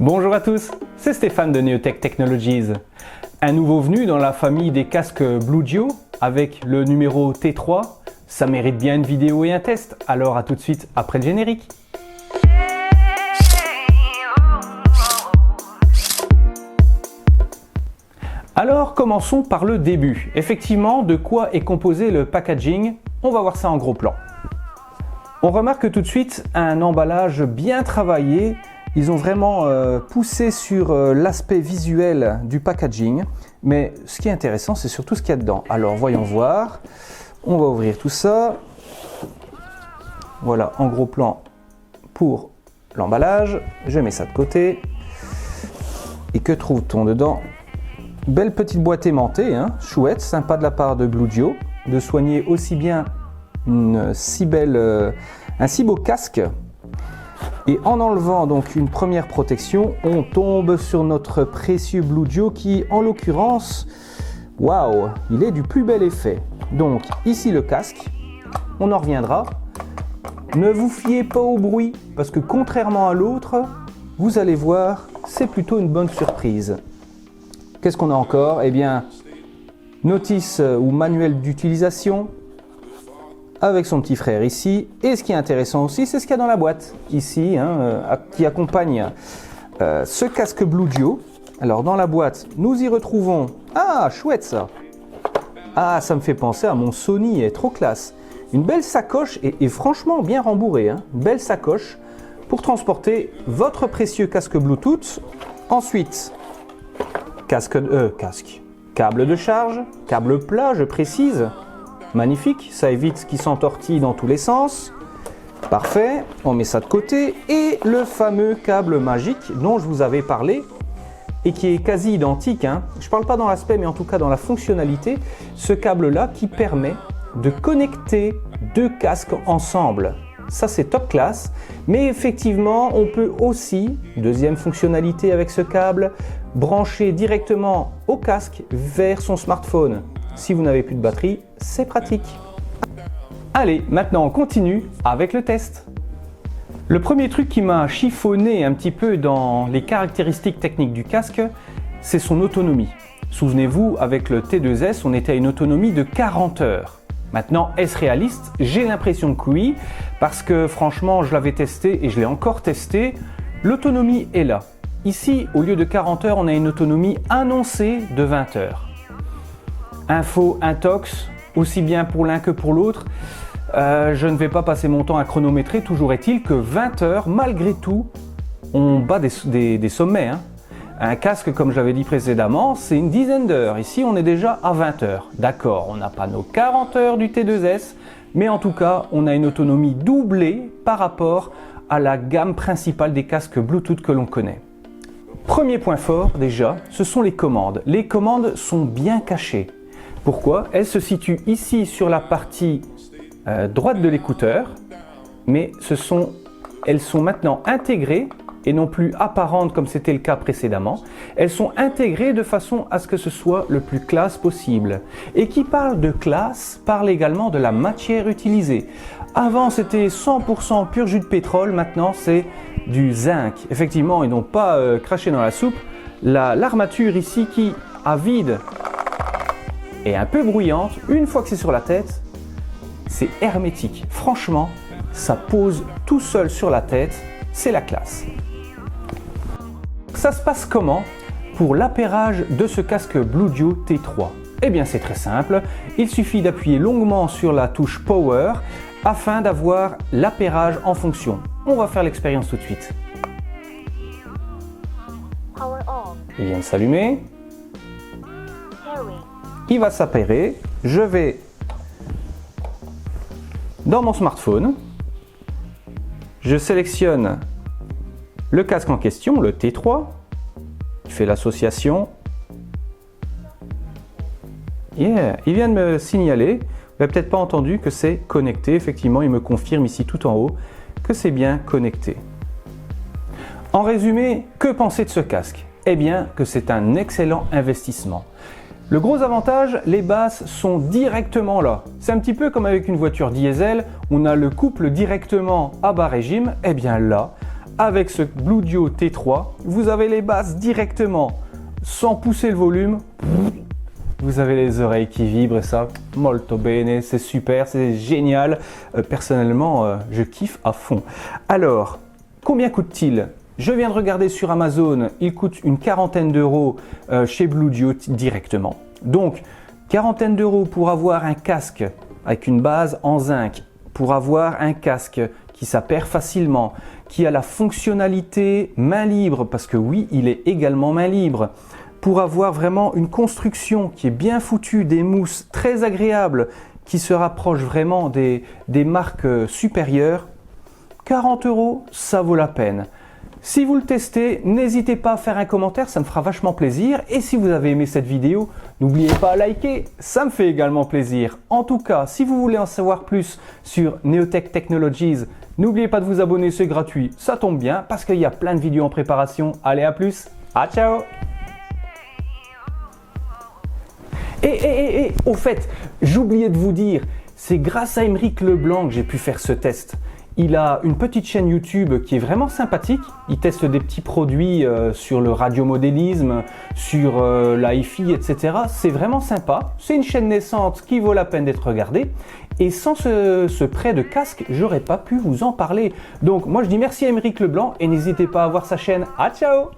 Bonjour à tous, c'est Stéphane de Neotech Technologies. Un nouveau venu dans la famille des casques Bluetooth avec le numéro T3. Ça mérite bien une vidéo et un test, alors à tout de suite après le générique. Alors commençons par le début. Effectivement, de quoi est composé le packaging? On va voir ça en gros plan. On remarque tout de suite un emballage bien travaillé. Ils ont vraiment poussé sur l'aspect visuel du packaging. Mais ce qui est intéressant, c'est surtout ce qu'il y a dedans. Alors voyons voir. On va ouvrir tout ça. Voilà, en gros plan pour l'emballage. Je mets ça de côté. Et que trouve-t-on dedans? Belle petite boîte aimantée, hein, chouette, sympa de la part de Bluetooth, de soigner aussi bien un si beau casque. Et en enlevant donc une première protection, on tombe sur notre précieux Bluetooth qui, en l'occurrence, waouh, il est du plus bel effet. Donc ici le casque, on en reviendra. Ne vous fiez pas au bruit, parce que contrairement à l'autre, vous allez voir, c'est plutôt une bonne surprise. Qu'est-ce qu'on a encore? Eh bien, notice ou manuel d'utilisation avec son petit frère ici. Et ce qui est intéressant aussi, c'est ce qu'il y a dans la boîte ici, qui accompagne ce casque Bluetooth. Alors dans la boîte, nous y retrouvons... Ah, chouette ça! Ah, ça me fait penser à mon Sony, est trop classe. Une belle sacoche et franchement bien rembourrée. Une belle sacoche pour transporter votre précieux casque Bluetooth. Ensuite... câble de charge, câble plat, je précise. Magnifique, ça évite qu'il s'entortille dans tous les sens. Parfait, on met ça de côté. Et le fameux câble magique dont je vous avais parlé et qui est quasi identique. Je ne parle pas dans l'aspect, mais en tout cas dans la fonctionnalité. Ce câble-là qui permet de connecter deux casques ensemble. Ça c'est top class, mais effectivement on peut aussi, deuxième fonctionnalité avec ce câble, brancher directement au casque vers son smartphone. Si vous n'avez plus de batterie, c'est pratique. Allez, maintenant on continue avec le test. Le premier truc qui m'a chiffonné un petit peu dans les caractéristiques techniques du casque, c'est son autonomie. Souvenez-vous, avec le T2S, on était à une autonomie de 40 heures. Maintenant, est-ce réaliste? J'ai l'impression que oui, parce que franchement, je l'avais testé et je l'ai encore testé. L'autonomie est là. Ici, au lieu de 40 heures, on a une autonomie annoncée de 20 heures. Info intox, aussi bien pour l'un que pour l'autre. Je ne vais pas passer mon temps à chronométrer, toujours est-il que 20 heures, malgré tout, on bat des sommets. Un casque, comme je l'avais dit précédemment, c'est une dizaine d'heures. Ici, on est déjà à 20 heures. D'accord, on n'a pas nos 40 heures du T2S, mais en tout cas, on a une autonomie doublée par rapport à la gamme principale des casques Bluetooth que l'on connaît. Premier point fort, déjà, ce sont les commandes. Les commandes sont bien cachées. Pourquoi? Elles se situent ici sur la partie droite de l'écouteur, mais elles sont maintenant intégrées et non plus apparentes comme c'était le cas précédemment. Elles sont intégrées de façon à ce que ce soit le plus classe possible. Et qui parle de classe, parle également de la matière utilisée. Avant c'était 100% pur jus de pétrole, maintenant c'est du zinc. Effectivement, ils n'ont pas craché dans la soupe. L'armature ici qui, à vide, est un peu bruyante. Une fois que c'est sur la tête, c'est hermétique. Franchement, ça pose tout seul sur la tête, c'est la classe. Ça se passe comment pour l'appairage de ce casque Bluetooth T3? Eh bien c'est très simple, il suffit d'appuyer longuement sur la touche Power afin d'avoir l'appairage en fonction. On va faire l'expérience tout de suite. Il vient de s'allumer. Il va s'appairer. Je vais dans mon smartphone. Je sélectionne le casque en question, le T3, je fais l'association. Yeah, il vient de me signaler, vous n'avez peut-être pas entendu que c'est connecté. Effectivement, il me confirme ici tout en haut que c'est bien connecté. En résumé, que penser de ce casque? Eh bien, que c'est un excellent investissement. Le gros avantage, les basses sont directement là. C'est un petit peu comme avec une voiture diesel, on a le couple directement à bas régime. Eh bien là, avec ce Bluedio T3, vous avez les basses directement, sans pousser le volume. Vous avez les oreilles qui vibrent et ça, molto bene, c'est super, c'est génial. Personnellement, je kiffe à fond. Alors, combien coûte-t-il? Je viens de regarder sur Amazon, il coûte une quarantaine d'euros chez Bluedio directement. Donc, quarantaine d'euros pour avoir un casque avec une base en zinc, pour avoir un casque qui s'appaire facilement, qui a la fonctionnalité main libre, parce que oui, il est également main libre, pour avoir vraiment une construction qui est bien foutue, des mousses très agréables, qui se rapprochent vraiment des marques supérieures, 40 euros, ça vaut la peine. Si vous le testez, n'hésitez pas à faire un commentaire, ça me fera vachement plaisir. Et si vous avez aimé cette vidéo, n'oubliez pas à liker, ça me fait également plaisir. En tout cas, si vous voulez en savoir plus sur Neotech Technologies, n'oubliez pas de vous abonner, c'est gratuit, ça tombe bien parce qu'il y a plein de vidéos en préparation. Allez, à plus, à ciao! Et au fait, j'oubliais de vous dire, c'est grâce à Aymeric Leblanc que j'ai pu faire ce test. Il a une petite chaîne YouTube qui est vraiment sympathique. Il teste des petits produits sur le radiomodélisme, sur l'hi-fi, etc. C'est vraiment sympa. C'est une chaîne naissante qui vaut la peine d'être regardée. Et sans ce prêt de casque, j'aurais pas pu vous en parler. Donc moi je dis merci à Aymeric Leblanc et n'hésitez pas à voir sa chaîne. Ah ciao!